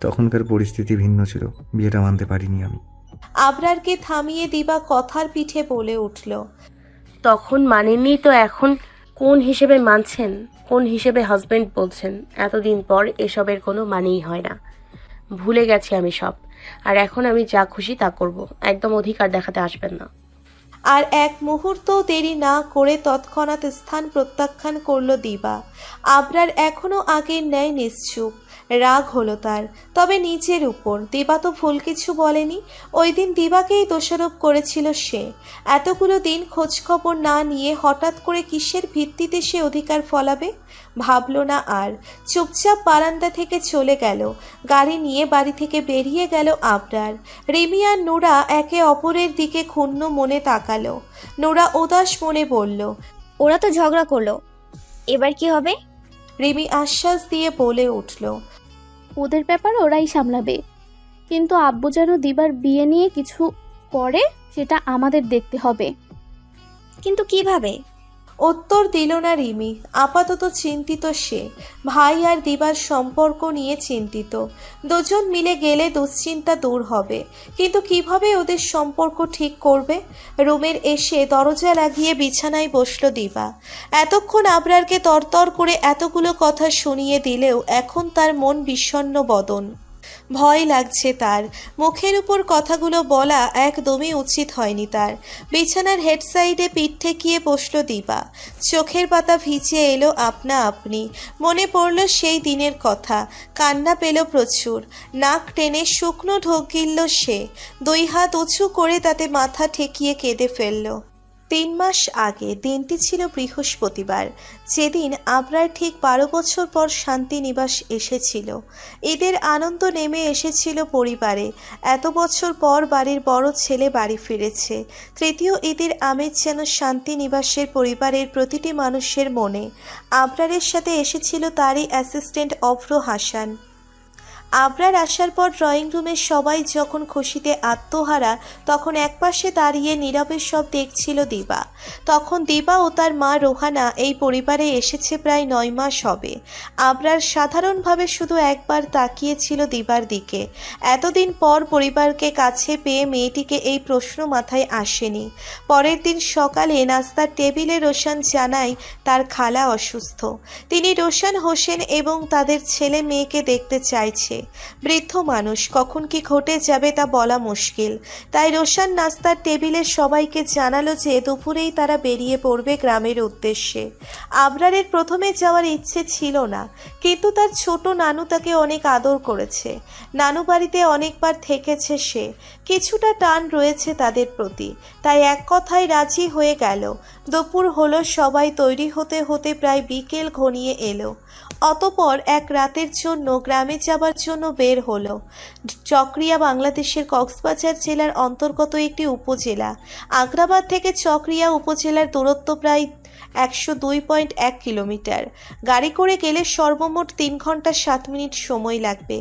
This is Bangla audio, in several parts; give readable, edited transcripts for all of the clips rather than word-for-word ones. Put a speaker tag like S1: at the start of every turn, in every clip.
S1: তখনকার পরিস্থিতি ভিন্ন ছিল, বিয়েটা মানতে পারিনি আমি।
S2: আবরারকে থামিয়ে দিবা কথার পিঠে বলে উঠল,
S3: তখন মানেননি তো এখন কোন হিসেবে মানছেন? কোন হিসেবে হাজবেন্ড বলছেন? এতদিন পর এসবের কোনো মানেই হয় না। ভুলে গেছি আমি সব। আর এখন আমি যা খুশি তা করব। একদম অধিকার দেখাতে আসবেন না।
S2: আর এক মুহূর্ত দেরি না করে তৎক্ষণাৎ স্থান প্রত্যাখ্যান করল দিবা। আবরার এখনো আগের ন্যায় নিশ্চুপ। রাগ হলো তার, তবে নিজের উপর। দিবা তো ভুল কিছু বলেনি। ওই দিন দিবাকেই দোষারোপ করেছিল সে। এতগুলো দিন খোঁজখবর না নিয়ে হঠাৎ করে কিসের ভিত্তিতে সে অধিকার ফলাবে? ভাবল না আর। চুপচাপ বারান্দা থেকে চলে গেল। গাড়ি নিয়ে বাড়ি থেকে বেরিয়ে গেল আবরার। রিমি আর নোরা একে অপরের দিকে ক্ষুণ্ণ মনে তাকালো। নোরা উদাস মনে বলল,
S4: ওরা তো ঝগড়া করলো, এবার কি হবে?
S2: রিমি আশ্বাস দিয়ে বলে উঠল,
S5: ওদের ব্যাপার ওরাই সামলাবে, কিন্তু আব্বু যেন দিবার বিয়ে নিয়ে কিছু করে সেটা আমাদের দেখতে হবে।
S4: কিন্তু কিভাবে?
S2: উত্তর দিল না রিমি। আপাতত চিন্তিত সে। ভাই আর দিবার সম্পর্ক নিয়ে চিন্তিত। দুজন মিলে গেলে দুশ্চিন্তা দূর হবে, কিন্তু কিভাবে ওদের সম্পর্ক ঠিক করবে? রুমের এসে দরজা লাগিয়ে বিছানায় বসল দিবা। এতক্ষণ আবরারকে তরতর করে এতগুলো কথা শুনিয়ে দিলেও এখন তার মন বিষণ্ণ বদন। ভয় লাগছে তার। মুখের উপর কথাগুলো বলা একদমই উচিত হয়নি তার। বিছানার হেড সাইডে পিঠ ঠেকিয়ে বসল দিবা। চোখের পাতা ভিজে এলো আপনা আপনি। মনে পড়ল সেই দিনের কথা। কান্না পেল প্রচুর। নাক টেনে শুকনো ঢোক গিলল সে। দুই হাত উঁচু করে তাতে মাথা ঠেকিয়ে কেঁদে ফেলল। 3 মাস আগে দিনটি ছিল বৃহস্পতিবার, যেদিন আবরার ঠিক 12 বছর পর শান্তিনিবাস এসেছিল। ঈদের আনন্দ নেমে এসেছিল পরিবারে। এত বছর পর বাড়ির বড় ছেলে বাড়ি ফিরেছে। তৃতীয় ঈদের আমেজ যেন শান্তিনিবাসের পরিবারের প্রতিটি মানুষের মনে। আবরারের সাথে এসেছিল তারই অ্যাসিস্ট্যান্ট অভ্র হাসান। আবরার আসার পর ড্রয়িং রুমের সবাই যখন খুশিতে আত্মহারা, তখন একপাশে দাঁড়িয়ে নীরবে সব দেখছিল দিবা। তখন দিবা ও তার মা রোহানা এই পরিবারে এসেছে প্রায় 9 মাস হবে। আবরার সাধারণভাবে শুধু একবার তাকিয়েছিল দিবার দিকে। এতদিন পর পরিবারকে কাছে পেয়ে মেয়েটিকে এই প্রশ্ন মাথায় আসেনি। পরের দিন সকালে নাস্তার টেবিলে রোশান জানায় তার খালা অসুস্থ। তিনি রোশান হোসেন এবং তাদের ছেলে মেয়েকে দেখতে চাইছে। বৃদ্ধ মানুষ, কখন কি ঘটে যাবে তা বলা মুশকিল। তাই রোশান নাস্তার টেবিলে সবাইকে জানালো যে দুপুরেই তারা বেরিয়ে পড়বে গ্রামের উদ্দেশ্যে। আবরারের প্রথমে যাওয়ার ইচ্ছে ছিল না, কিন্তু তার ছোট নানু তাকে অনেক আদর করেছে। নানু বাড়িতে অনেকবার থেকেছে সে। কিছুটা টান রয়েছে তাদের প্রতি, তাই এক কথায় রাজি হয়ে গেল। দুপুর হলো, সবাই তৈরি হতে হতে প্রায় বিকেল ঘনিয়ে এলো। অতপর এক রাতের জন্য গ্রামে যাবার জন্য বের হলো। চকরিয়া বাংলাদেশের কক্সবাজার জেলার অন্তর্গত একটি উপজেলা। আগ্রাবাদ থেকে চকরিয়া উপজেলার দূরত্ব প্রায় 102.1 কিলোমিটার। গাড়ি করে গেলে সর্বমোট 3 ঘন্টা 7 মিনিট সময় লাগবে।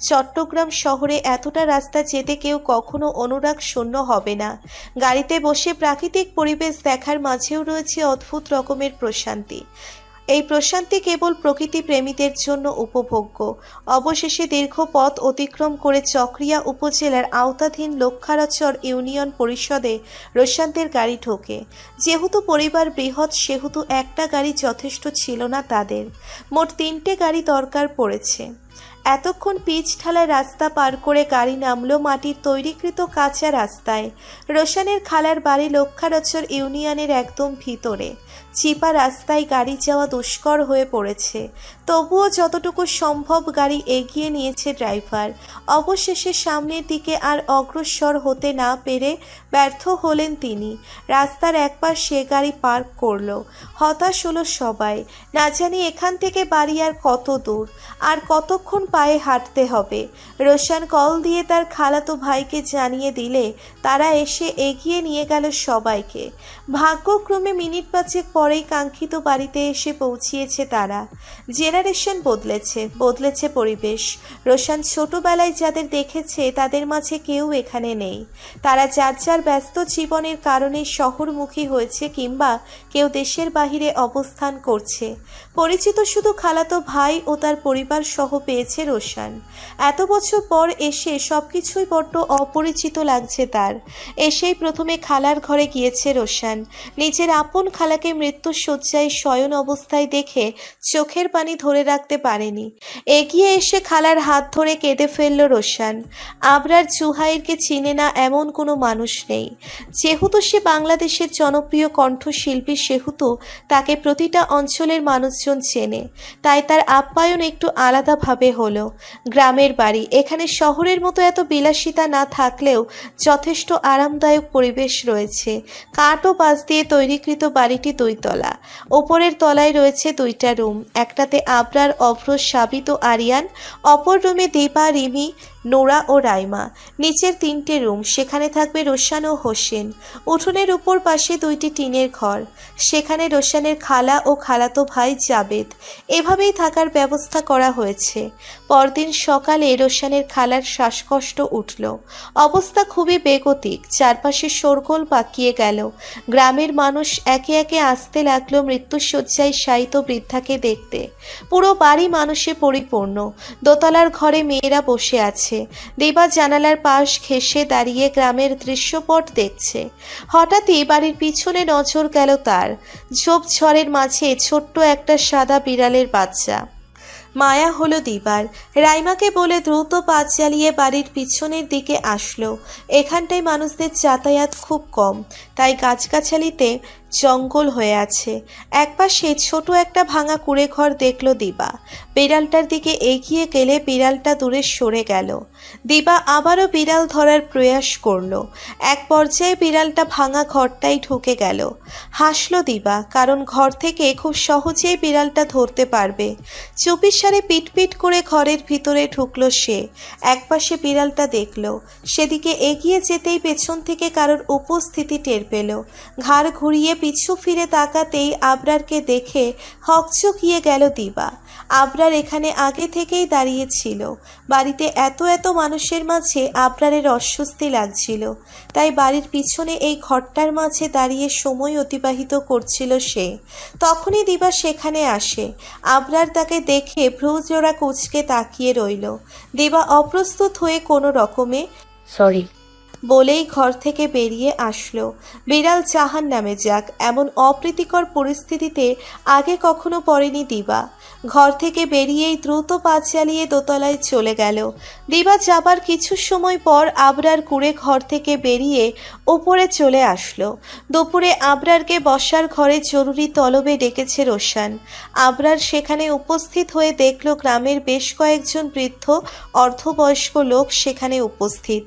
S2: চট্টগ্রাম শহরে এতটা রাস্তা যেতে কেউ কখনো অনুরাগ শূন্য হবে না। গাড়িতে বসে প্রাকৃতিক পরিবেশ দেখার মাঝেও রয়েছে অদ্ভুত রকমের প্রশান্তি। এই প্রশান্তি কেবল প্রকৃতি প্রেমীদের জন্য উপভোগ্য। অবশেষে দীর্ঘ পথ অতিক্রম করে চকরিয়া উপজেলার আওতাধীন লক্ষারচর ইউনিয়ন পরিষদে রোশানদের গাড়ি ঢোকে। যেহেতু পরিবার বৃহৎ, সেহেতু একটা গাড়ি যথেষ্ট ছিল না তাদের। মোট 3টে গাড়ি দরকার পড়েছে। এতক্ষণ পিচ ঢালা রাস্তা পার করে গাড়ি নামলো মাটির তৈরিকৃত কাঁচা রাস্তায়। রোশানের খালার বাড়ি লক্ষারচর ইউনিয়নের একদম ভিতরে। চিপা রাস্তায় গাড়ি যাওয়া দুষ্কর হয়ে পড়েছে। তবুও যতটুকু সম্ভব গাড়ি এগিয়ে নিয়েছে ড্রাইভার। অবশেষে সামনের দিকে আর অগ্রসর হতে না পেরে ব্যর্থ হলেন তিনি। রাস্তার একপাশে গাড়ি পার্ক করলো। হতাশ হলো সবাই। না জানি এখান থেকে বাড়ি আর কত দূর, আর কতক্ষণ পায়ে হাঁটতে হবে। রোশান কল দিয়ে তার খালাতো ভাইকে জানিয়ে দিলে তারা এসে এগিয়ে নিয়ে গেল সবাইকে। ভাগ্যক্রমে মিনিট 5 পরেই কাঙ্ক্ষিত বাড়িতে এসে পৌঁছিয়েছে তারা। জেনারেশন বদলেছে পরিবেশ। রোশান ছোটবেলায় যাদের দেখেছে তাদের মাঝে কেউ এখানে নেই। তারা যার যার ব্যস্ত জীবনের কারণে শহরমুখী হয়েছে, কিংবা কেউ দেশের বাহিরে অবস্থান করছে। পরিচিত শুধু খালাতো ভাই ও তার পরিবার সহ পেয়েছে রোশান। এত বছর পর এসে সবকিছুই বড্ড অপরিচিত লাগছে তার। এসেই প্রথমে খালার ঘরে গিয়েছে রোশান। নিজের আপন খালাকে মৃত্যুর শয্যায় শয়ন অবস্থায় দেখে চোখের পানি ধরে রাখতে পারেনি। এগিয়ে এসে খালার হাত ধরে কেঁদে ফেলল রোশান। আবরার জুহাইরকে চিনে না এমন কোনো মানুষ নেই। যেহেতু সে বাংলাদেশের জনপ্রিয় কণ্ঠশিল্পী সেহেতু তাকে প্রতিটা অঞ্চলের মানুষজন চেনে, তাই তার আপ্যায়ন একটু আলাদাভাবে হলো। গ্রামের বাড়ি, এখানে শহরের মতো এত বিলাসিতা না থাকলেও যথেষ্ট আরামদায়ক পরিবেশ রয়েছে। কাঠ ও বাঁশ দিয়ে তৈরিকৃত বাড়িটি 2 তলা। ওপরের তলায় রয়েছে 2টা রুম, একটাতে আবরার, অভ্র, সাবিত ও আরিয়ান, অপর রুমে দীপা, রিমি, নোরা ও রাইমা। নিচের 3টে রুম, সেখানে থাকবে রোশান ও হোসেন। উঠোনের উপর পাশে 2টি টিনের ঘর, সেখানে রোশানের খালা ও খালাতো ভাই জাবেদ। এভাবেই থাকার ব্যবস্থা করা হয়েছে। পরদিন সকালে রোশানের খালার শ্বাসকষ্ট উঠল। অবস্থা খুবই বেগতিক, চারপাশে শোরগোল পাকিয়ে গেল। গ্রামের মানুষ একে একে আসতে লাগলো মৃত্যুশয্যায় শায়িত বৃদ্ধাকে দেখতে। পুরো বাড়ি মানুষে পরিপূর্ণ। দোতলার ঘরে মেয়েরা বসে আছে। দিবা জানালার পাশ ঘেঁষে দাঁড়িয়ে গ্রামের দৃশ্যপট দেখছে। হঠাৎই বাড়ির পিছনে নজর গেল তার। ঝোপঝড়ের মাঝে ছোট্ট একটা সাদা বিড়ালের বাচ্চা। মায়া হলো দিবার। রাইমাকে বলে দ্রুত পা চালিয়ে বাড়ির পিছনের দিকে আসলো। এখানটায় মানুষদের যাতায়াত খুব কম, তাই গাছগাছালিতে জঙ্গল হয়ে আছে। একপাশে ছোট একটা ভাঙা কুঁড়ে ঘর দেখলো দিবা। বিড়ালটার দিকে এগিয়ে গেলে বিড়ালটা দূরে সরে গেল। দিবা আবারও বিড়াল ধরার প্রয়াস করলো। এক পর্যায়ে বিড়ালটা ভাঙা ঘরটাই ঢুকে গেল। হাসলো দিবা, কারণ ঘর থেকে খুব সহজেই বিড়ালটা ধরতে পারবে। চুপিসারে পিটপিট করে ঘরের ভিতরে ঢুকলো সে। একপাশে বিড়ালটা দেখলো, সেদিকে এগিয়ে যেতেই পেছন থেকে কারোর উপস্থিতি টের পেল। ঘাড় ঘুরিয়ে পিছু ফিরে তাকাতেই আবরারকে দেখে হকচকিয়ে গেল দিবা। আবরার এখানে আগে থেকেই দাঁড়িয়ে ছিল। বাড়িতে এত এত মানুষের মাঝে আবরারের অস্বস্তি লাগছিল, তাই বাড়ির পিছনে এই ঘরটার মাঝে দাঁড়িয়ে সময় অতিবাহিত করছিল সে। তখনই দিবা সেখানে আসে। আবরার তাকে দেখে ভ্রুজোড়া কুঁচকে তাকিয়ে রইল। দিবা অপ্রস্তুত হয়ে কোনো রকমে
S3: সরি
S2: বলেই ঘর থেকে বেরিয়ে আসলো। বিড়াল জাহান নামে যাক, এমন অপ্রীতিকর পরিস্থিতিতে আগে কখনো পড়েনি দিবা। ঘর থেকে বেরিয়েই দ্রুত পা চালিয়ে দোতলায় চলে গেল। দিবা যাবার কিছু সময় পর আবরার কুঁড়ে ঘর থেকে বেরিয়ে উপরে চলে আসলো। দুপুরে আবরারকে বসার ঘরে জরুরি তলবে ডেকেছে রোশান। আবরার সেখানে উপস্থিত হয়ে দেখল গ্রামের বেশ কয়েকজন বৃদ্ধ অর্ধবয়স্ক লোক সেখানে উপস্থিত।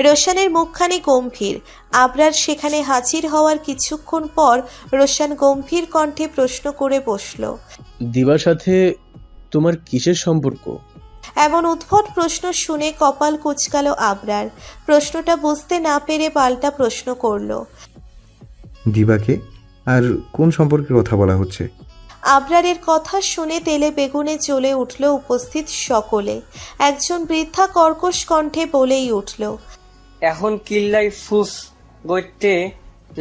S2: রোশানের মুখখানি গম্ভীর। আবরার সেখানে হাজির হওয়ার কিছুক্ষণ পর রোশান গম্ভীর কণ্ঠে প্রশ্ন করে বসল,
S6: দিবার সাথে তোমার কিসের সম্পর্ক?
S2: এমন উদ্ভট প্রশ্ন শুনে কপাল কুঁচকাল আবরার। প্রশ্নটা বুঝতে না পেরে পাল্টা প্রশ্ন করল,
S1: দিবাকে আর কোন সম্পর্কে কথা বলা হচ্ছে?
S2: আবরারের কথা শুনে তেলে বেগুনে জ্বলে উঠল উপস্থিত সকলে। একজন বৃদ্ধা কর্কশ কণ্ঠে বলেই উঠল,
S7: এখন কিল্লাই ফুস গইতে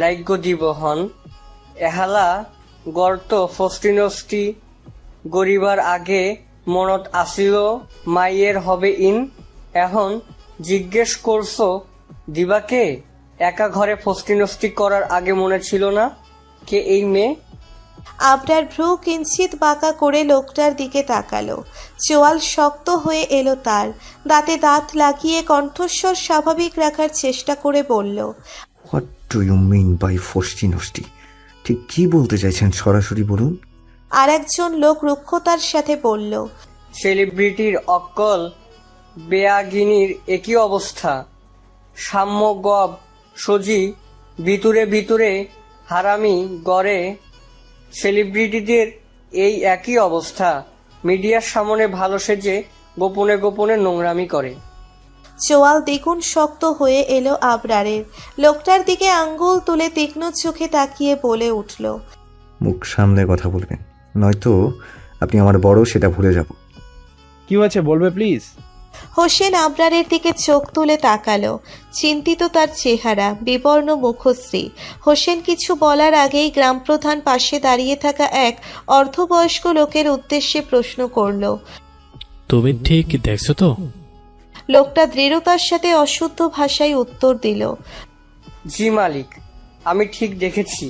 S7: লাইগ্য দিব হন এহালা গর্ত ফস্টিনষ্টি গরিবার আগে মনত আসিল মাইয়ের হবে ইন। এখন জিজ্ঞেস করছো দিবাকে? একা ঘরে ফস্টিনষ্টি করার আগে মনে ছিল না কে এই মেয়ে?
S2: আবরার ভ্রু কিঞ্চিত বাঁকা করে লোকটার দিকে তাকালো। চোয়াল শক্ত হয়ে এলো তার। দাঁতে দাঁত লাগিয়ে কণ্ঠস্বর স্বাভাবিক রাখার চেষ্টা করে বলল,
S1: what do you mean by ফষ্টি নষ্টি? ঠিক কি বলতে চাইছেন সরাসরি বলুন।
S2: আর একজন লোক রুক্ষতার সাথে বলল,
S7: সেলিব্রিটির অক্কল বেয়াগিনীর একই অবস্থা। সাম্য গব সজি ভিতরে ভিতরে হারামি গড়ে সেলিব্রিটিদের এই একই অবস্থা। মিডিয়ার সামনে ভালো সেজে গোপনে গোপনে নোংরামি করে।
S2: চোয়াল দ্বিগুণ শক্ত হয়ে এলো আবরারের। লোকটার দিকে আঙ্গুল তুলে তীক্ষ্ণ চোখে তাকিয়ে বলে উঠল,
S1: মুখ সামলে কথা বলবেন, নয়তো আপনি আমার বড় সেটা ভুলে যাব।
S8: কি হয়েছে বলবে প্লিজ?
S2: হোসেন আবরারের দিকে চোখ তুলে তাকালো। চিন্তিত তার চেহারা, বিবর্ণ মুখশ্রী। হোসেন কিছু বলার আগেই গ্রামপ্রধান পাশে দাঁড়িয়ে থাকা এক অর্ধবয়স্ক লোকের উদ্দেশ্যে প্রশ্ন করল,
S9: তুমি ঠিক দেখছো তো?
S2: লোকটা দৃঢ়তার সাথে অশুদ্ধ ভাষায় উত্তর দিল।
S7: জি মালিক, আমি ঠিক দেখেছি।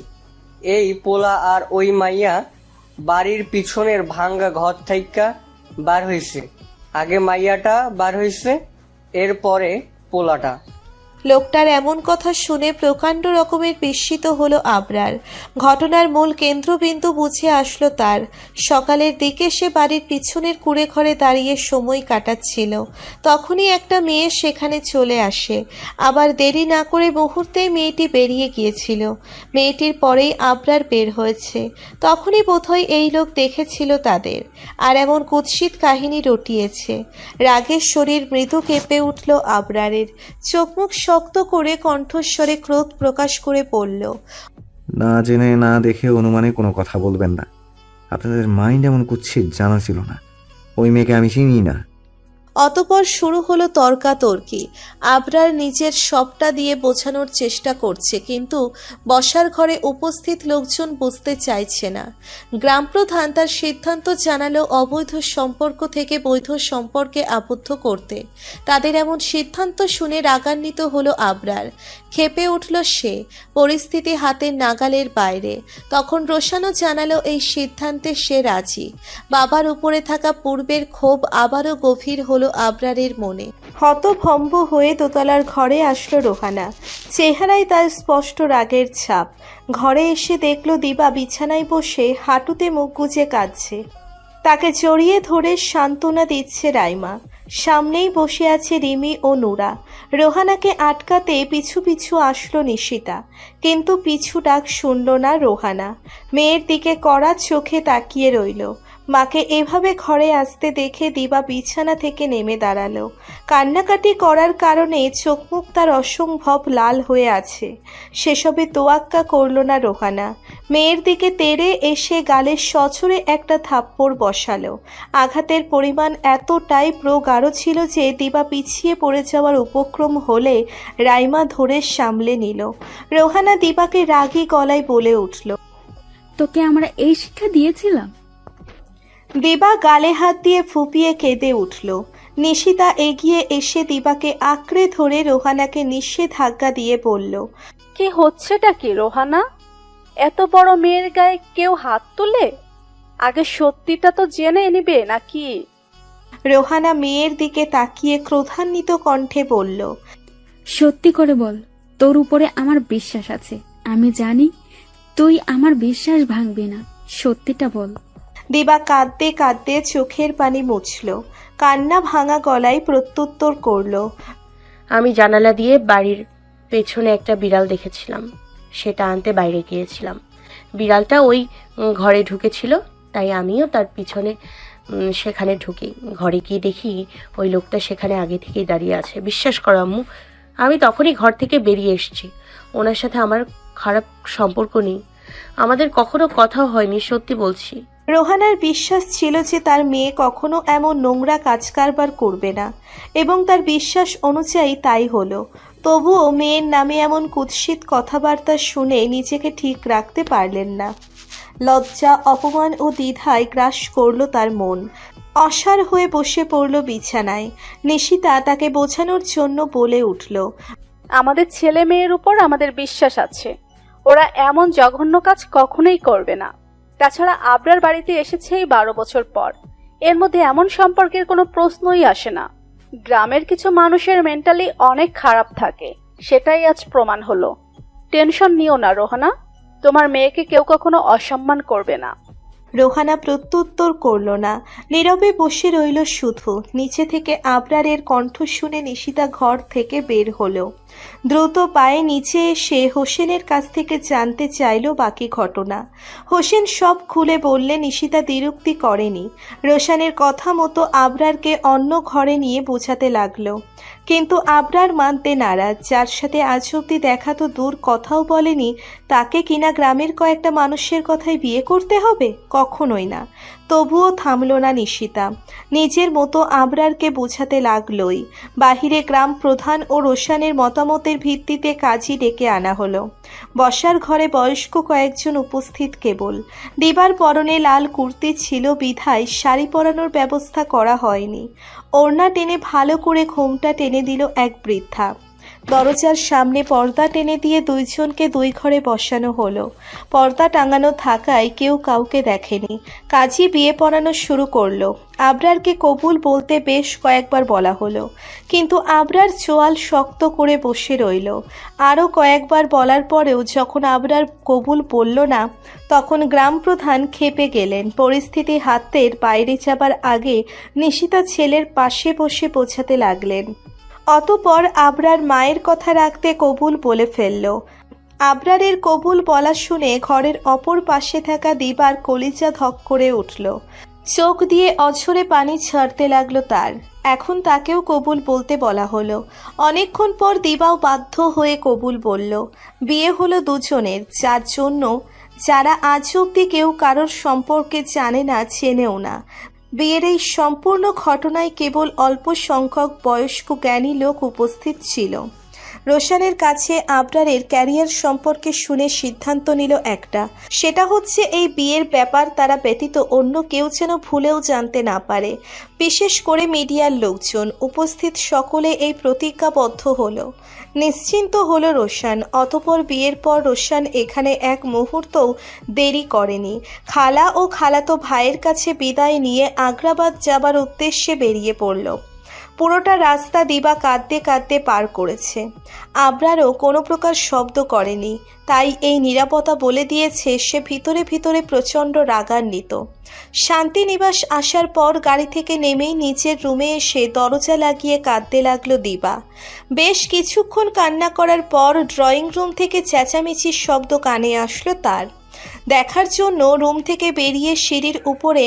S7: এই পোলা আর ওই মাইয়া বাড়ির পিছনের ভাঙ্গা ঘর থাইকা বার হইছে। আগে মাইয়াটা বার হইছে, এরপরে পোলাটা।
S2: লোকটার এমন কথা শুনে প্রকাণ্ড রকমের বিস্মিত হলো আবরার। ঘটনার মূল কেন্দ্রবিন্দু বুঝে আসলো তার। সকালের দিকে সে বাড়ির পিছনের কুড়ে ঘরে দাঁড়িয়ে সময় কাটাচ্ছিল। তখনই একটা মেয়ে সেখানে চলে আসে। আবার দেরি না করে মুহূর্তেই মেয়েটি বেরিয়ে গিয়েছিল। মেয়েটির পরেই আবরার বের হয়েছে। তখনই বোধহয় এই লোক দেখেছিল তাদের, আর এমন কুৎসিত কাহিনী রটিয়েছে। রাগের শরীর মৃদু কেঁপে উঠল আবরারের। চোখ মুখ শক্ত করে কণ্ঠস্বরে ক্রোধ প্রকাশ করে বলল,
S1: না জেনে না দেখে অনুমানে কোনো কথা বলবেন না। আপনাদের মাইন্ড এমন কুৎসিত জানা ছিল না। ওই মেয়েকে আমি চিনি না।
S2: অতপর শুরু হলো তর্কাতর্কি। আবরার নিজের সবটা দিয়ে বোঝানোর চেষ্টা করছে, কিন্তু বসার ঘরে উপস্থিত লোকজন বুঝতে চাইছে না। গ্রামপ্রধান তার সিদ্ধান্ত জানালো অবৈধ সম্পর্ক থেকে বৈধ সম্পর্কে আবদ্ধ করতে। তাদের এমন সিদ্ধান্ত শুনে রাগান্বিত হলো আবরার। ক্ষেপে উঠল সে। পরিস্থিতি হাতের নাগালের বাইরে। তখন রোশানও জানালো এই সিদ্ধান্তে সে রাজি। বাবার উপরে থাকা পূর্বের ক্ষোভ আবারও গভীর হলো আবরারের মনে। হতভম্ব হয়ে দোতলার ঘরে আসলো রোহানা। চেহারায় তার স্পষ্ট রাগের ছাপ। ঘরে এসে দেখলো দিবা বিছানায় বসে হাঁটুতে মুখ গুজে কাঁদছে। তাকে জড়িয়ে ধরে সান্ত্বনা দিচ্ছে রাইমা। সামনেই বসে আছে রিমি ও নুরা। রোহানাকে আটকাতে পিছু পিছু আসলো নিশিতা, কিন্তু পিছু ডাক শুনল না রোহানা। মেয়ের দিকে কড়া চোখে তাকিয়ে রইল। মাকে এভাবে ঘরে আসতে দেখে দিবা বিছানা থেকে নেমে দাঁড়ালো। কান্নাকাটি করার কারণে চোখ মুখ তার অসম্ভব লাল হয়ে আছে। সেসবে তোয়াক্কা করল না রোহানা। মেয়ের দিকে তেড়ে এসে গালে সচরে একটা থাপ্পড় বসালো। আঘাতের পরিমাণ এতটাই প্রগাঢ় ছিল যে দিবা পিছিয়ে পড়ে যাওয়ার উপক্রম হলে রাইমা ধরে সামলে নিল। রোহানা দিবাকে রাগী গলায় বলে উঠল,
S10: তোকে আমরা এই শিক্ষা দিয়েছিলাম?
S2: দিবা গালে হাত দিয়ে ফুপিয়ে কেঁদে উঠল। নিশিতা এগিয়ে এসে দিবাকে আঁকড়ে ধরে রোহানাকে নিষেধাজ্ঞা দিয়ে বলল,
S5: কি হচ্ছেটা কি রোহানা? এত বড় মেয়ের গায়ে কেউ হাত তুলে? আগে সত্যিটা তো জেনে নিবে নাকি?
S2: রোহানা মেয়ের দিকে তাকিয়ে ক্রোধান্বিত কণ্ঠে বলল,
S10: সত্যি করে বল, তোর উপরে আমার বিশ্বাস আছে। আমি জানি তুই আমার বিশ্বাস ভাঙবি না। সত্যিটা বল।
S2: দিবা কাঁদতে কাঁদতে চোখের পানি মুছল। কান্না ভাঙা গলায় প্রত্যুত্তর করল,
S3: আমি জানালা দিয়ে বাড়ির পেছনে একটা বিড়াল দেখেছিলাম। সেটা আনতে বাইরে গিয়েছিলাম। বিড়ালটা ওই ঘরে ঢুকেছিল, তাই আমিও তার পিছনে সেখানে ঢুকি। ঘরে গিয়ে দেখি ওই লোকটা সেখানে আগে থেকেই দাঁড়িয়ে আছে। বিশ্বাস করো আম্মু, আমি তখনই ঘর থেকে বেরিয়ে এসেছি। ওনার সাথে আমার খারাপ সম্পর্ক নেই, আমাদের কখনো কথাও হয়নি, সত্যি বলছি।
S2: রোহানার বিশ্বাস ছিল যে তার মেয়ে কখনো এমন নোংরা কাজ কারবার করবে না, এবং তার বিশ্বাস অনুযায়ী তাই হলো। তবুও মেয়ের নামে এমন কুৎসিত কথাবার্তা শুনে নিজেকে ঠিক রাখতে পারলেন না। লজ্জা, অপমান ও দ্বিধায় গ্রাস করল তার মন। অসাড় হয়ে বসে পড়ল বিছানায়। নিশিতা তাকে বোঝানোর জন্য বলে উঠল,
S5: আমাদের ছেলে মেয়ের উপর আমাদের বিশ্বাস আছে। ওরা এমন জঘন্য কাজ কখনোই করবে না। তাছাড়া আবরার বাড়িতে এসেছে এই 12 বছর পর। এর মধ্যে এমন সম্পর্কের কোনো প্রশ্নই আসে না। গ্রামের কিছু মানুষের মেন্টালি অনেক খারাপ থাকে, সেটাই আজ প্রমাণ হলো। টেনশন নিও না রোহানা, তোমার মেয়েকে কেউ কখনো অসম্মান করবে না।
S2: রোহানা প্রত্যুত্তর করল না, নীরবে বসে রইল শুধু। নিচে থেকে আবরারের কণ্ঠ শুনে নিশিতা ঘর থেকে বের হলো। দ্রুত পায়ে নিচে এসে হোসেনের কাছ থেকে জানতে চাইল বাকি ঘটনা। হোসেন সব খুলে বললে নিশিতা দ্বিরুক্তি করেনি। রোশানের কথা মতো আবরারকে অন্য ঘরে নিয়ে বোঝাতে লাগলো, কিন্তু আবরার মানতে নারাজ। যার সাথে আজ অব্দি দেখা তো দূর, কথাও বলেনি, তাকে কিনা গ্রামের কয়েকটা মানুষের কথায় বিয়ে করতে হবে? কখনোই না। তবুও থামল না নিশিতা। নিজের মতো আবরারকে বোঝাতে লাগলই। বাহিরে গ্রাম প্রধান ও রোশানের মতামতের ভিত্তিতে কাজী ডেকে আনা হলো। বসার ঘরে বয়স্ক কয়েকজন উপস্থিত কেবল। দিবার পরনে লাল কুর্তি ছিল বিধায় শাড়ি পরানোর ব্যবস্থা করা হয়নি। ওড়না টেনে ভালো করে ঘোমটা টেনে দিল এক বৃদ্ধা। দরজার সামনে পর্দা টেনে দিয়ে দুইজনকে দুই ঘরে বসানো হলো। পর্দা টাঙানো থাকায় কেউ কাউকে দেখেনি। কাজী বিয়ে পড়ানো শুরু করলো। আবরারকে কবুল বলতে বেশ কয়েকবার বলা হলো, কিন্তু আবরার চোয়াল শক্ত করে বসে রইল। আরও কয়েকবার বলার পরেও যখন আবরার কবুল বলল না, তখন গ্রাম প্রধান ক্ষেপে গেলেন। পরিস্থিতি হাতের বাইরে যাবার আগে নিশিতা ছেলের পাশে বসে বোঝাতে লাগলেন। অতঃপর আবরার মায়ের কথা রাখতে কবুল বলে ফেলল। আবরারের কবুল বলা শুনে ঘরের অপর পাশে থাকা দিবার কলিজা ধক করে উঠল। চোখ দিয়ে অঝরে পানি ছাড়তে লাগলো তার। এখন তাকেও কবুল বলতে বলা হলো। অনেকক্ষণ পর দিবাও বাধ্য হয়ে কবুল বলল। বিয়ে হলো দুজনের, যার জন্য যারা আজ অব্দি কেউ কারোর সম্পর্কে জানে না, চেনেও না। বিয়ের এই সম্পূর্ণ ঘটনায় কেবল অল্প সংখ্যক বয়স্ক জ্ঞানী লোক উপস্থিত ছিল। রোশানের কাছে আবরারের ক্যারিয়ার সম্পর্কে শুনে সিদ্ধান্ত নিল একটা, সেটা হচ্ছে এই বিয়ের ব্যাপার তারা ব্যতীত অন্য কেউ যেন ভুলেও জানতে না পারে। বিশেষ করে মিডিয়ার লোকজন উপস্থিত সকলে এই প্রতিজ্ঞাবদ্ধ হলো। নিশ্চিন্ত হলো রোশান। অতঃপর বিয়ের পর রোশান এখানে এক মুহূর্তও দেরি করেনি। খালা ও খালাতো ভাইয়ের কাছে বিদায় নিয়ে আগ্রাবাদ যাবার উদ্দেশ্যে বেরিয়ে পড়ল। পুরোটা রাস্তা দিবা কাঁদতে কাঁদতে পার করেছে। আবরারও কোনো প্রকার শব্দ করেনি, তাই এই নিরাপত্তা বলে দিয়েছে সে ভিতরে ভিতরে প্রচণ্ড রাগান্বিত। শান্তিনিবাস আসার পর গাড়ি থেকে নেমেই নিচের রুমে এসে দরজা লাগিয়ে কাঁদতে লাগলো দিবা। বেশ কিছুক্ষণ কান্না করার পর ড্রয়িং রুম থেকে চেঁচামেচির শব্দ কানে আসলো তার। দেখার জন্য রুম থেকে বেরিয়ে সিঁড়ির উপরে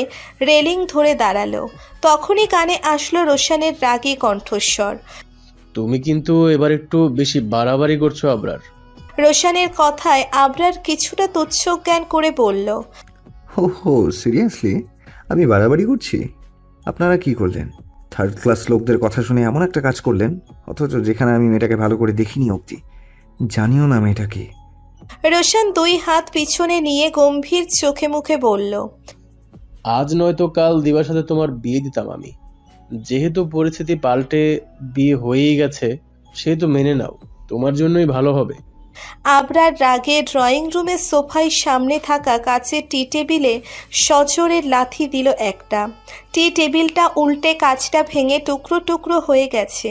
S2: রেলিং ধরে দাঁড়ালো। তখনই কানে আসলো রোশানের রাগী কণ্ঠস্বর।
S6: তুমি কিন্তু এবার একটু বেশি বাড়াবাড়ি করছো আবরার।
S2: রোশানের কথায় আবরার কিছুটা তুচ্ছজ্ঞান করে বলল,
S1: হো সিরিয়াসলি আমি বাড়াবাড়ি করছি? আপনারা কি করলেন? থার্ড ক্লাস লোকদের কথা শুনে এমন একটা কাজ করলেন, অথচ যেখানে আমি মেয়েটাকে ভালো করে দেখিনি অবধি, জানিও না মেয়েটাকে।
S2: রোশান দুই হাত পিছনে নিয়ে গম্ভীর চোখে মুখে বলল,
S6: আজ নয়তো কাল দিবার সাথে তোমার বিয়ে দিতাম আমি। যেহেতু পরিস্থিতি পাল্টে বিয়ে হয়েই গেছে, সেহেতু মেনে নাও, তোমার জন্যই ভালো হবে।
S2: আবরার রাগে ড্রয়িং রুমের সোফায় সামনে থাকা কাচের টি টেবিলে সজোরের লাথি দিল একটা। টি টেবিলটা উল্টে কাচটা ভেঙে টুকরো টুকরো হয়ে গেছে।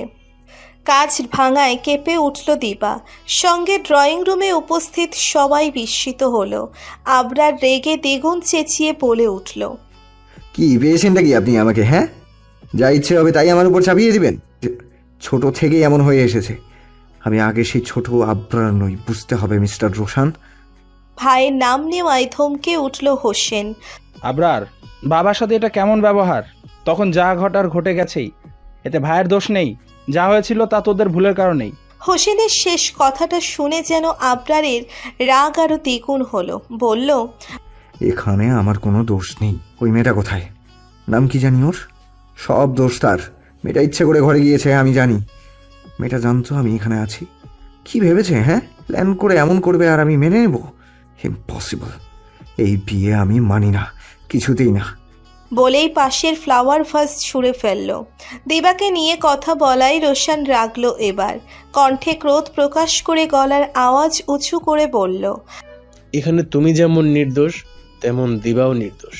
S2: কাচ ভাঙায় কেঁপে উঠল দিবা। সঙ্গে ড্রয়িং রুমে উপস্থিত সবাই বিস্মিত হলো। আবরার রেগে দ্বিগুণ চেঁচিয়ে বলে উঠল,
S1: কি পেয়েছেনটা কি আপনি আমাকে? হ্যাঁ, যা ইচ্ছে হবে তাই আমার উপর চাপিয়ে দিবেন? ছোট থেকেই এমন হয়ে এসেছে। আমি আগে সেই ছোট আবরার নই, বুঝতে হবে মিস্টার রোশান।
S2: ভাইয়ের নাম নেওয়ায় থমকে উঠল হোসেন।
S8: আবরার, বাবার সাথে এটা কেমন ব্যবহার? তখন যা ঘটার ঘটে গেছেই, এতে ভাইয়ের দোষ নেই। যা হয়েছিল তা তোদের ভুলের কারণেই।
S2: হোসেনের শেষ কথাটা শুনে যেন আবরারের রাগ আরো দ্বিগুণ হলো। বলল,
S1: এখানে আমার কোনো দোষ নেই। ওই মেয়েটা কোথায়? নাম কি জানি ওর? সব দোষ তার। মেয়েটা ইচ্ছে করে ঘরে গিয়েছে, আমি জানি। মেয়েটা জানতো আমি এখানে আছি। কি ভেবেছে? হ্যাঁ, প্ল্যান করে এমন করবে আর আমি মেনে নেব? ইম্পসিবল। এই বিয়ে আমি মানি না, কিছুতেই না।
S2: বলেই পাশের ফ্লাওয়ার ভাস ছুঁড়ে ফেলল। দিবাকে নিয়ে কথা বলাই রোশান রাগলো এবার। কণ্ঠে ক্রোধ প্রকাশ করে গলার আওয়াজ উঁচু করে বলল,
S6: এখানে তুমি যেমন নির্দোষ, তেমন দিবাও নির্দোষ।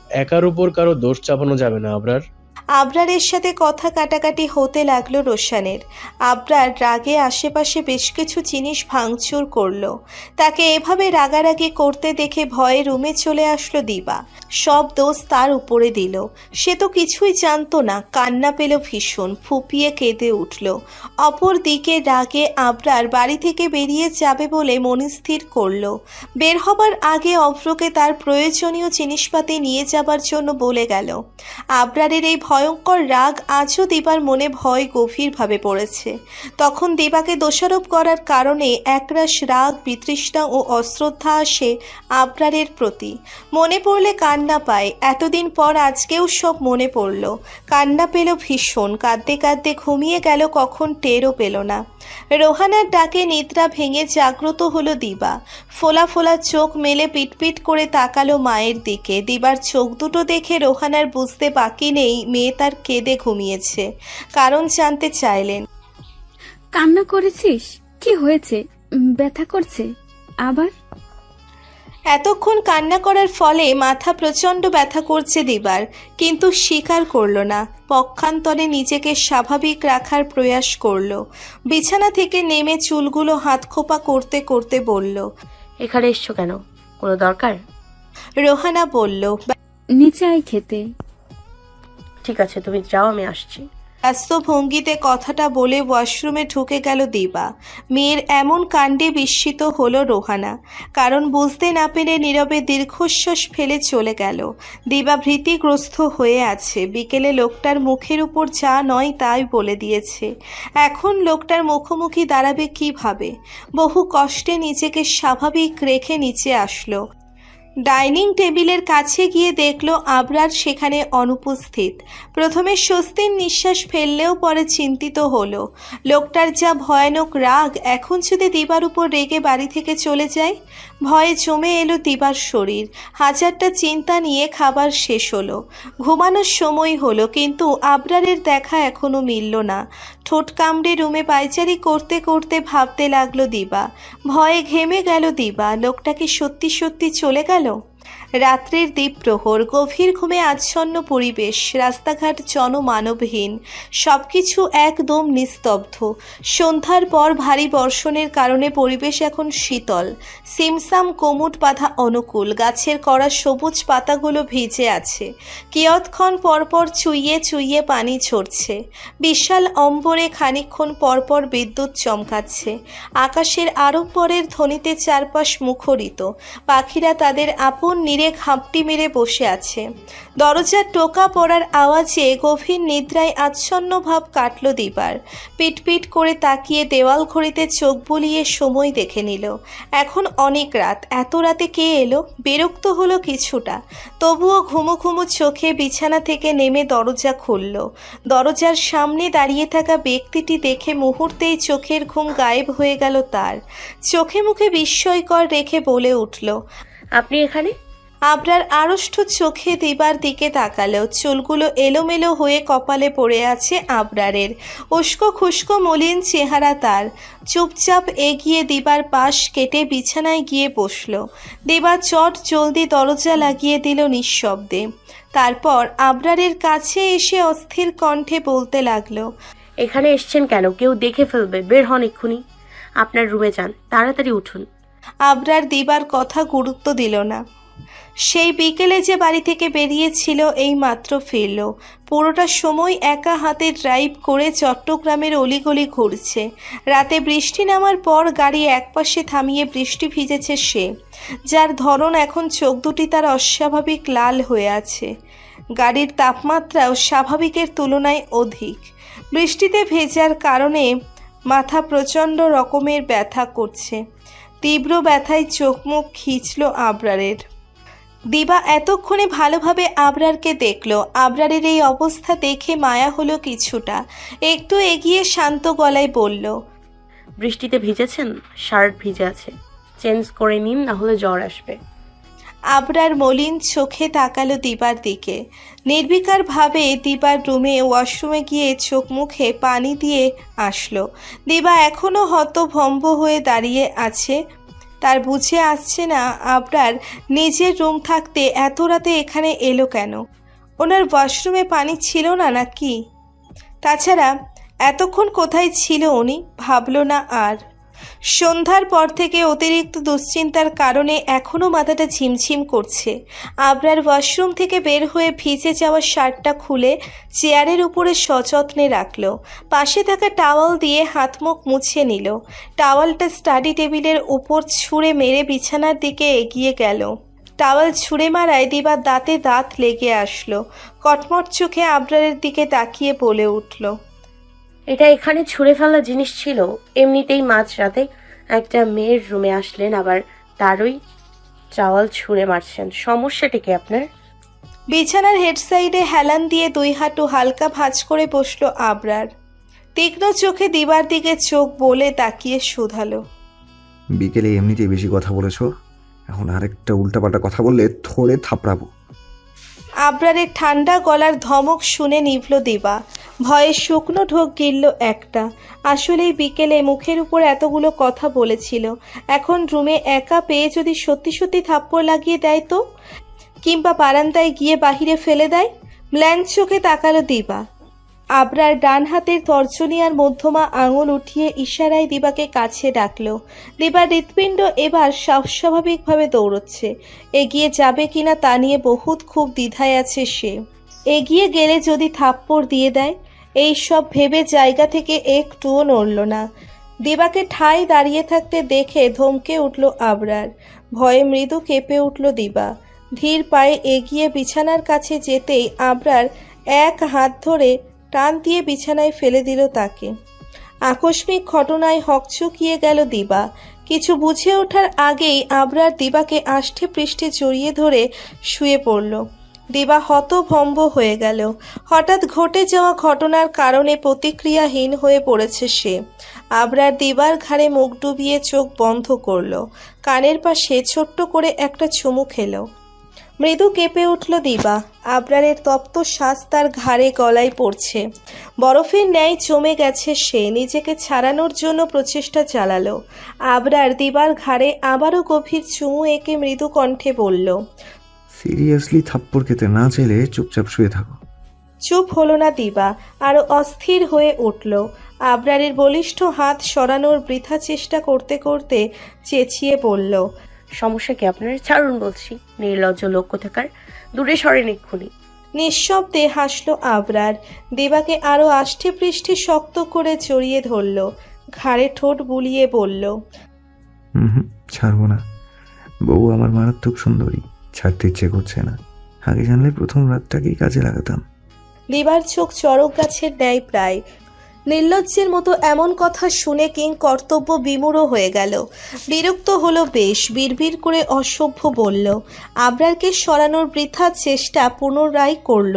S6: একার উপর কারো দোষ চাপানো যাবে না আবরার।
S2: আবরারের সাথে কথা কাটাকাটি হতে লাগলো রোশানের। আবরার রাগে আশেপাশে বেশ কিছু জিনিস ভাঙচুর করলো। তাকে এভাবে রাগারাগি করতে দেখে ভয়ে রুমে চলে আসলো দিবা। সব দোষ তার উপরে দিল। সে তো কিছুই জানতো না। কান্না পেল ভীষণ, ফুপিয়ে কেঁদে উঠল। অপর দিকে রাগে আবরার বাড়ি থেকে বেরিয়ে যাবে বলে মনস্থির করলো। বের হবার আগে অভ্রকে তার প্রয়োজনীয় জিনিসপাতি নিয়ে যাবার জন্য বলে গেল। আবরারের এই ভয়ঙ্কর রাগ আজও দিবার মনে ভয় গভীরভাবে পড়েছে। তখন দিবাকে দোষারোপ করার কারণে একরাশ রাগ, বিতৃষ্ণা ও অশ্রদ্ধা আসে আবরারের প্রতি। মনে পড়লে কান্না পায়। এতদিন পর আজকেও সব মনে পড়ল। কান্না পেল ভীষণ। কাঁদতে কাঁদতে ঘুমিয়ে গেল, কখন টেরও পেল না। রোহানার ডাকে নিদ্রা ভেঙে জাগ্রত হলো দিবা। ফোলা ফোলা চোখ মেলে পিটপিট করে তাকালো মায়ের দিকে। দিবার চোখ দুটো দেখে রোহানার বুঝতে বাকি নেই মেয়ে তার কেঁদে ঘুমিয়েছে। কারণ জানতে চাইলেন।
S10: কান্না করেছিস? কি হয়েছে? ব্যথা করছে আবার?
S2: এতক্ষণ কান্না করার ফলে মাথা প্রচণ্ড ব্যথা করছে দিবার, কিন্তু স্বীকার করল না। পক্ষান্তরে নিজেকে স্বাভাবিক রাখার প্রয়াস করল। বিছানা থেকে নেমে চুলগুলো হাতখোপা করতে করতে বলল,
S3: এখানে এসছো কেন? কোনো দরকার?
S2: রোহানা বলল,
S10: নিচে আয় খেতে।
S3: ঠিক আছে, তুমি যাও, আমি আসছি।
S2: ব্যস্ত ভঙ্গিতে কথাটা বলে ওয়াশরুমে ঢুকে গেল দিবা। মেয়ের এমন কাণ্ডে বিস্মিত হলো রোহানা। কারণ বুঝতে না পেরে নীরবে দীর্ঘশ্বাস ফেলে চলে গেল। দিবা ভীতিগ্রস্ত হয়ে আছে। বিকেলে লোকটার মুখের উপর যা নয় তাই বলে দিয়েছে। এখন লোকটার মুখোমুখি দাঁড়াবে কিভাবে? বহু কষ্টে নিজেকে স্বাভাবিক রেখে নিচে আসলো। ডাইনিং টেবিলের কাছে গিয়ে দেখল আবরার সেখানে অনুপস্থিত। প্রথমে স্বস্তির নিঃশ্বাস ফেললেও পরে চিন্তিত হলো। লোকটার যা ভয়ানক রাগ, এখন যদি দিবার উপর রেগে বাড়ি থেকে চলে যায়। ভয়ে জমে এলো দিবার শরীর। হাজারটা চিন্তা নিয়ে খাবার শেষ হলো। ঘুমানোর সময় হলো, কিন্তু আবরারের দেখা এখনো মিলল না। ঠোঁট কামড়ে রুমে পায়চারি করতে করতে ভাবতে লাগলো দিবা। ভয়ে ঘেমে গেল দিবা। লোকটা কি সত্যি সত্যি চলে গেল? রাত্রির দ্বীপ্রহর, গভীর ঘুমে আচ্ছন্ন পরিবেশ, রাস্তাঘাট জনমানবহীন, সবকিছু একদম নিস্তব্ধ। সন্ধ্যার পর ভারী বর্ষণের কারণে পরিবেশ এখন শীতল। সিমসাম কোমুট বাঁধা অনুকূল। গাছের কড়া সবুজ পাতাগুলো ভিজে আছে। কিয়ৎক্ষণ পরপর চুইয়ে চুইয়ে পানি ঝরছে। বিশাল অম্বরে খানিকক্ষণ পরপর বিদ্যুৎ চমকাচ্ছে। আকাশের আড়ম্বরের ধ্বনিতে চারপাশ মুখরিত। পাখিরা তাদের আপন নিরে ঘাপটি মেরে বসে আছে। দরজার টোকা পড়ার আওয়াজে গভীর নিদ্রায় আচ্ছন্ন ভাব কাটল দিবার। পিটপিট করে তাকিয়ে দেওয়াল ঘড়িতে চোখ বুলিয়ে সময় দেখে নিল। এখন অনেক রাত। এত রাতে কে এলো? বিরক্ত হলো কিছুটা। তবুও ঘুমো ঘুমো চোখে বিছানা থেকে নেমে দরজা খুলল। দরজার সামনে দাঁড়িয়ে থাকা ব্যক্তিটি দেখে মুহূর্তেই চোখের ঘুম গায়েব হয়ে গেল তার। চোখে মুখে বিস্ময়কর রেখে বলে উঠল,
S3: আপনি এখানে?
S2: আবরার আড়ষ্ট চোখে দিবার দিকে তাকালো। চুলগুলো এলোমেলো হয়ে কপালে পড়ে আছে আবরারের। উস্কো খুস্কো মলিন চেহারা তার। চুপচাপ এগিয়ে দিবার পাশ কেটে বিছানায় গিয়ে বসল। দিবা চট জলদি দরজা লাগিয়ে দিল নিঃশব্দে। তারপর আবরারের কাছে এসে অস্থির কণ্ঠে বলতে লাগলো,
S3: এখানে এসছেন কেন? কেউ দেখে ফেলবে, বের হন এক্ষুনি। আপনার রুমে যান, তাড়াতাড়ি উঠুন।
S2: আবরার দিবার কথা গুরুত্ব দিল না। সেই বিকেলে যে বাড়ি থেকে বেরিয়েছিল এই মাত্র ফিরল। পুরোটা সময় একা হাতে ড্রাইভ করে চট্টগ্রামের অলিগলি ঘুরছে। রাতে বৃষ্টি নামার পর গাড়ি একপাশে থামিয়ে বৃষ্টি ভিজেছে সে, যার ধরন এখন চোখ দুটি তার অস্বাভাবিক লাল হয়ে আছে। গাড়ির তাপমাত্রাও স্বাভাবিকের তুলনায় অধিক। বৃষ্টিতে ভেজার কারণে মাথা প্রচণ্ড রকমের ব্যথা করছে। তীব্র ব্যথায় চোখ মুখ খিঁচল আবরারের। দিবা এতক্ষণে ভালোভাবে আবরারকে দেখল। আবরারের এই অবস্থা দেখে মায়া হলো কিছুটা। একটু এগিয়ে শান্ত গলায় বলল,
S3: বৃষ্টিতে ভিজেছেন? শার্ট ভিজে আছে, চেঞ্জ করে নিন, না হলে জ্বর আসবে।
S2: আবরার মলিন চোখে তাকালো দিবার দিকে। নির্বিকারভাবে দিবার রুমে ওয়াশরুমে গিয়ে চোখ মুখে পানি দিয়ে আসলো। দিবা এখনো হতভম্ব হয়ে দাঁড়িয়ে আছে। তার বুঝে আসছে না আবরার নিজের রুম থাকতে এত রাতে এখানে এলো কেন। ওনার ওয়াশরুমে পানি ছিল না নাকি? তাছাড়া এতক্ষণ কোথায় ছিল উনি? ভাবল না আর। সন্ধ্যার পর থেকে অতিরিক্ত দুশ্চিন্তার কারণে এখনও মাথাটা ঝিমঝিম করছে। আবরার ওয়াশরুম থেকে বের হয়ে ভিজে যাওয়া শার্টটা খুলে চেয়ারের উপরে সযত্নে রাখল। পাশে থাকা টাওয়াল দিয়ে হাত মুখ মুছে নিল। টাওয়ালটা স্টাডি টেবিলের উপর ছুঁড়ে মেরে বিছানার দিকে এগিয়ে গেল। টাওয়াল ছুঁড়ে মারায় দিবার দাঁতে দাঁত লেগে আসলো। কটমট চোখে আবরারের দিকে তাকিয়ে বলে উঠল,
S3: এটা এখানে ছুঁড়ে ফেলা জিনিস ছিল? এমনিতেই মাঝরাতে একটা মেয়ের রুমে আসলেন, আবার তারই চাওয়াল ছুঁড়ে মারছেন। সমস্যাটা কি আপনার?
S2: বিছানার হেড সাইডে হেলান দিয়ে 2 হাঁটু হালকা ভাঁজ করে বসলো আবরার। তীক্ষ্ণ চোখে দিবার দিকে চোখ বলে তাকিয়ে শুধালো,
S1: বিকেলে এমনিতেই বেশি কথা বলেছ, এখন আরেকটা উল্টাপাল্টা কথা বললে থোড়ে থাপড়াবো।
S2: আবরারের ঠান্ডা গলার ধমক শুনে নিভল দিবা। ভয়ে শুকনো ঢোক গিলল একটা। আসলেই বিকেলে মুখের উপর এতগুলো কথা বলেছিল, এখন রুমে একা পেয়ে যদি সত্যি সত্যি থাপ্পড় লাগিয়ে দেয় তো, কিংবা বারান্দায় গিয়ে বাহিরে ফেলে দেয়। ব্ল্যাঙ্ক চোখে তাকালো দিবা। আবরার ডান হাতের তর্জনী আর মধ্যমা আঙুল উঠিয়ে ইশারায় দিবাকে কাছে ডাকলো। দিবার হৃৎপিণ্ড এবার স্বাভাবিকভাবে দৌড়চ্ছে। এগিয়ে যাবে কিনা তা নিয়ে খুব দ্বিধায় আছে সে। এগিয়ে গেলে যদি থাপ্পড় দিয়ে দেয়, এই সব ভেবে জায়গা থেকে একটুও নড়ল না। দিবাকে ঠায় দাঁড়িয়ে থাকতে দেখে ধমকে উঠল আবরার। ভয়ে মৃদু কেঁপে উঠল দিবা। ধীর পায়ে এগিয়ে বিছানার কাছে যেতেই আবরার এক হাত ধরে টান দিয়ে বিছানায় ফেলে দিল তাকে। আকস্মিক ঘটনায় হকচকিয়ে গেল দিবা। কিছু বুঝে ওঠার আগেই আবরার দিবাকে আষ্ঠে পৃষ্ঠে জড়িয়ে ধরে শুয়ে পড়ল। দিবা হতভম্ব হয়ে গেল। হঠাৎ ঘটে যাওয়া ঘটনার কারণে প্রতিক্রিয়াহীন হয়ে পড়েছে সে। আবরার দিবার ঘাড়ে মুখ ডুবিয়ে চোখ বন্ধ করল। কানের পাশে ছোট্ট করে একটা চুমু খেলো। মৃদু কেঁপে উঠল দিবা। আবরারের তপ্ত শ্বাস তার ঘাড়ে গলায় পড়ছে। বরফের ন্যায় জমে গেছে সে। নিজেকে ছাড়ানোর জন্য প্রচেষ্টা চালালো। আবরার দিবার ঘাড়ে আবারও গভীর চুমু এঁকে মৃদু কণ্ঠে বলল,
S1: সিরিয়াসলি থাপ্পড় খেতে না চাইলে চুপচাপ শুয়ে থাকো।
S2: চুপ হলো না দিবা, আরো অস্থির হয়ে উঠল। আবরারের বলিষ্ঠ হাত সরানোর বৃথা চেষ্টা করতে করতে চেঁচিয়ে বলল,
S3: সমস্যা কি আপনার? ছাড়ুন বলছি। নির্লজ্জ লোক কোথাকার, দূরে সরেন এক্ষুনি।
S2: নিঃশব্দে হাসল আবরার। দিবাকে আরো আষ্ঠে পৃষ্ঠে শক্ত করে জড়িয়ে ধরল। ঘাড়ে ঠোঁট বুলিয়ে বলল,
S1: ছাড়বো না। বউ আমার মারাত্মক সুন্দরী, ছাড়তে ইচ্ছে করছে না। আগে জানলে প্রথম রাতটাকেই কাজে লাগাতাম।
S2: দিবার চোখ চড়ক গাছের ন্যায় প্রায়। নির্লজ্জের মতো এমন কথা শুনে কিং কর্তব্য বিমূঢ় হয়ে গেল। বিরক্ত হলো বেশ। বিড়বিড় করে অসভ্য বলল। আবরারকে সরানোর বৃথা চেষ্টা পুনরায় করল।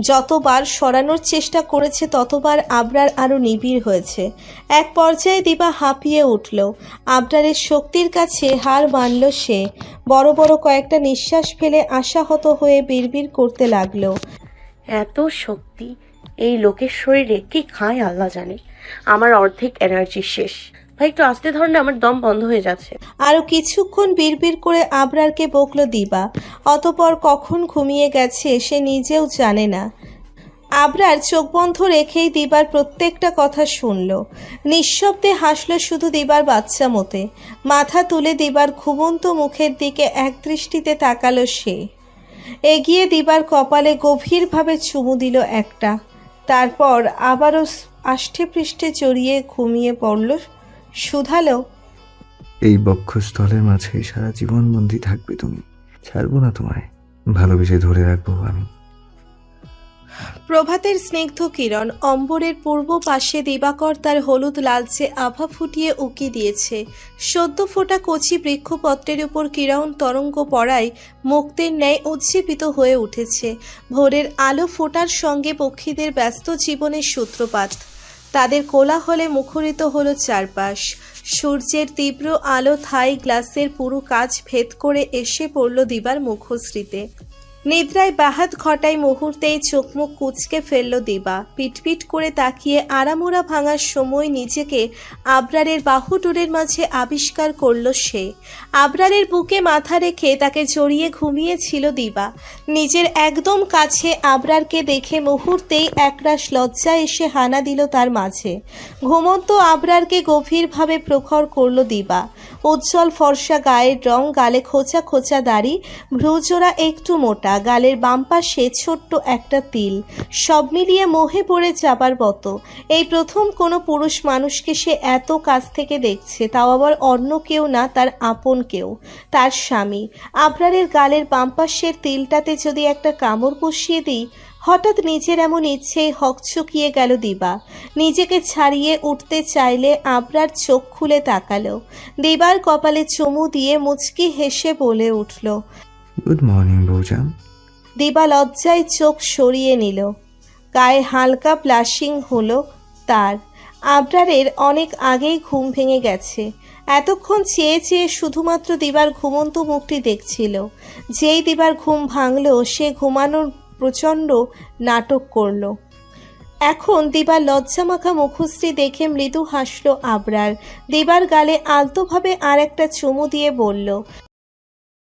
S2: যতবার সরানোর চেষ্টা করেছে ততবার আবরার আরো নিবিড় হয়েছে। এক পর্যায়ে দিবা হাঁপিয়ে উঠল। আবরারের শক্তির কাছে হার মানল সে। বড় বড় কয়েকটা নিঃশ্বাস ফেলে আশাহত হয়ে বিড়বিড় করতে লাগলো,
S3: এত শক্তি এই লোকের শরীরে, কি খায় আল্লাহ জানে। আমার অর্ধেক এনার্জি শেষ। ভাই একটু আস্তে ধরেন, আমার দম বন্ধ হয়ে যাচ্ছে।
S2: আরো কিছুক্ষণ বিড়বিড় করে আবরারকে বকল দিবা। অতপর কখন ঘুমিয়ে গেছে সে নিজেও জানে না। আবরার চোখ বন্ধ রেখেই দিবার প্রত্যেকটা কথা শুনল। নিঃশব্দে হাসল শুধু দিবার বাচ্চা মতে। মাথা তুলে দিবার ঘুমন্ত মুখের দিকে একদৃষ্টিতে তাকালো সে। এগিয়ে দিবার কপালে গভীরভাবে চুমু দিল একটা। তারপর আবারও আষ্ঠে পৃষ্ঠে জড়িয়ে ঘুমিয়ে পড়ল। শুধালো,
S1: এই বক্ষস্থলের মাঝে সারা জীবন বন্দি থাকবে তুমি। ছাড়বো না তোমায়, ভালোবেসে ধরে রাখবো আমি।
S2: প্রভাতের স্নিগ্ধ কিরণ অম্বরের পূর্ব পাশে দিবাকর তার হলুদ লালচে আভা ফুটিয়ে উকি দিয়েছে। সদ্য ফোটা কচি বৃক্ষপত্রের উপর কিরণ তরঙ্গ পড়ায় মুক্তের ন্যায় উজ্জীবিত হয়ে উঠেছে। ভোরের আলো ফোটার সঙ্গে পক্ষীদের ব্যস্ত জীবনের সূত্রপাত। তাদের কোলাহলে মুখরিত হলো চারপাশ। সূর্যের তীব্র আলো থাই গ্লাসের পুরো কাজ ভেদ করে এসে পড়ল দিবার মুখশ্রীতে। নিদ্রায় ব্যাঘাত ঘটায় মুহূর্তেই চোখমুখ কুঁচকে ফেলল দিবা। পিটপিট করে তাকিয়ে আড়ামোড়া ভাঙার সময় নিজেকে আবরারের বাহুডোরের মাঝে আবিষ্কার করল সে। আবরারের বুকে মাথা রেখে তাকে জড়িয়ে ঘুমিয়েছিল দিবা। নিজের একদম কাছে আবরারকে দেখে মুহূর্তেই একরাশ লজ্জা এসে হানা দিল তার মাঝে। ঘুমন্ত আবরারকে গভীরভাবে প্রখর করল দিবা। উজ্জ্বল ফর্সা গায়ের রং, গালে খোঁচা খোঁচা দাড়ি, ভ্রুজোড়া একটু মোটা। কাটা, গালের বাম পাশে ছোট্ট একটা তিল, সব মিলিয়ে মোহে পড়ে যাবার মতো। এই প্রথম কোনো পুরুষ মানুষকে সে এত কাছ থেকে দেখছে, তাও আবার অন্য কেউ না, তার আপন কেউ, তার স্বামী। আবরারের গালের বাম পাশের তিলটাতে যদি একটা কামড় বসিয়ে দিই। হঠাৎ নিজের এমন ইচ্ছেই হকচকিয়ে গেল দিবা। নিজেকে ছাড়িয়ে উঠতে চাইলে আবরার চোখ খুলে তাকালো। দিবার কপালে চুমু দিয়ে মুচকি হেসে বলে উঠল।
S1: গুড মর্নিং বৌজান।
S2: দিবা লজ্জায় চোখ সরিয়ে নিল। গায়ে হালকা ব্লাশিং হলো তার। আবরারের অনেক আগেই ঘুম ভেঙে গেছে। এতক্ষণ চেয়ে চেয়ে শুধুমাত্র দিবার ঘুমন্ত মুখটি দেখছিল। যেই দিবার ঘুম ভাঙল, সে ঘুমানোর প্রচণ্ড নাটক করল। এখন দিবার লজ্জামাখা মুখশ্রী দেখে মৃদু হাসল আবরার। দিবার গালে আলতোভাবে আর একটা চুমু দিয়ে বলল,